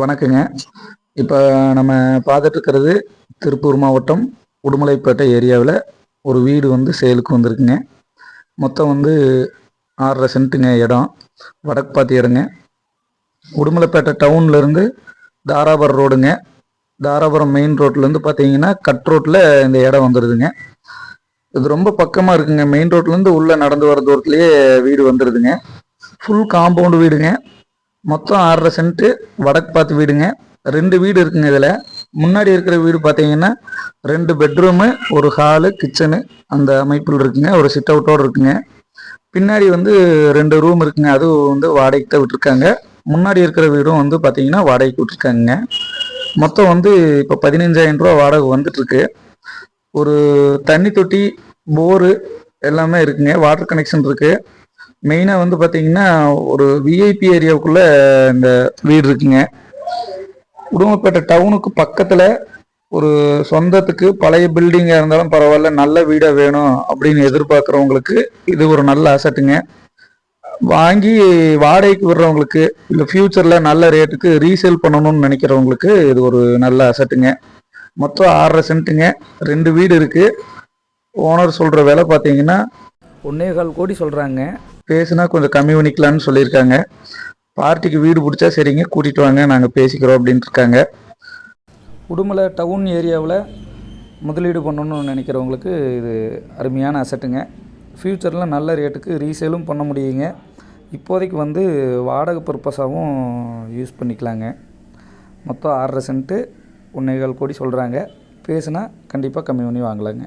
வணக்கங்க. இப்போ நம்ம பார்த்துட்டு இருக்கிறது திருப்பூர் மாவட்டம் உடுமலைப்பேட்டை ஏரியாவில் ஒரு வீடு வந்து சேலுக்கு வந்திருக்குங்க. மொத்தம் வந்து 6.5 சென்ட்டுங்க இடம். வடக்கு பார்த்து இடங்க. உடுமலைப்பேட்டை டவுன்லேருந்து தாராபுரம் ரோடுங்க. தாராபுரம் மெயின் ரோட்லேருந்து பார்த்தீங்கன்னா கட் ரோட்டில் இந்த இடம் வந்துடுதுங்க. இது ரொம்ப பக்கமாக இருக்குங்க. மெயின் ரோட்லேருந்து உள்ளே நடந்து வர தூரத்துலேயே வீடு வந்துடுதுங்க. ஃபுல் காம்பவுண்டு வீடுங்க. மொத்தம் 6.5 சென்ட்டு வடக்கு பார்த்து வீடுங்க. 2 வீடு இருக்குங்க. இதில் முன்னாடி இருக்கிற வீடு பார்த்தீங்கன்னா 2 பெட்ரூமு, ஒரு ஹாலு, கிச்சனு அந்த அமைப்பில் இருக்குங்க. ஒரு சிட் அவுட்டோடு இருக்குங்க. பின்னாடி வந்து 2 ரூம் இருக்குங்க. அதுவும் வந்து வாடகைக்கு தான் விட்டுருக்காங்க. முன்னாடி இருக்கிற வீடும் வந்து பார்த்தீங்கன்னா வாடகைக்கு விட்டுருக்காங்க. மொத்தம் வந்து இப்போ 15,000 ரூபா வாடகை வந்துட்டுருக்கு. ஒரு தண்ணி தொட்டி, போரு எல்லாமே இருக்குங்க. வாட்டர் கனெக்ஷன் இருக்குது. மெயினாக வந்து பார்த்தீங்கன்னா ஒரு விஐபி ஏரியாவுக்குள்ளே இந்த வீடு இருக்குங்க. உடுமலைப்பேட்டை டவுனுக்கு பக்கத்தில் ஒரு சொந்தத்துக்கு பழைய பில்டிங்காக இருந்தாலும் பரவாயில்ல, நல்ல வீடாக வேணும் அப்படின்னு எதிர்பார்க்குறவங்களுக்கு இது ஒரு நல்ல அசட்டுங்க. வாங்கி வாடகைக்கு விடுறவங்களுக்கு இல்லை ஃப்யூச்சரில் நல்ல ரேட்டுக்கு ரீசேல் பண்ணணும்னு நினைக்கிறவங்களுக்கு இது ஒரு நல்ல அசட்டுங்க. மொத்தம் 6.5 சென்ட்டுங்க. 2 வீடு இருக்குது. ஓனர் சொல்கிற விலை பார்த்தீங்கன்னா 1.25 கோடி சொல்கிறாங்க. பேசுனா கொஞ்சம் கம்மி பண்ணிக்கலான்னு சொல்லியிருக்காங்க. பார்ட்டிக்கு வீடு பிடிச்சா சரிங்க, கூட்டிகிட்டு வாங்க, நாங்கள் பேசிக்கிறோம் அப்படின்ட்டு இருக்காங்க. உடுமலை டவுன் ஏரியாவில் முதலீடு பண்ணணும்னு நினைக்கிறவங்களுக்கு இது அருமையான அசட்டுங்க. ஃப்யூச்சரில் நல்ல ரேட்டுக்கு ரீசேலும் பண்ண முடியுங்க. இப்போதைக்கு வந்து வாடகை பர்பஸாகவும் யூஸ் பண்ணிக்கலாங்க. மொத்தம் 6.5 சென்ட்டு 1.25 கோடி சொல்கிறாங்க. பேசுனா கண்டிப்பாக கம்மி பண்ணி வாங்கலாங்க.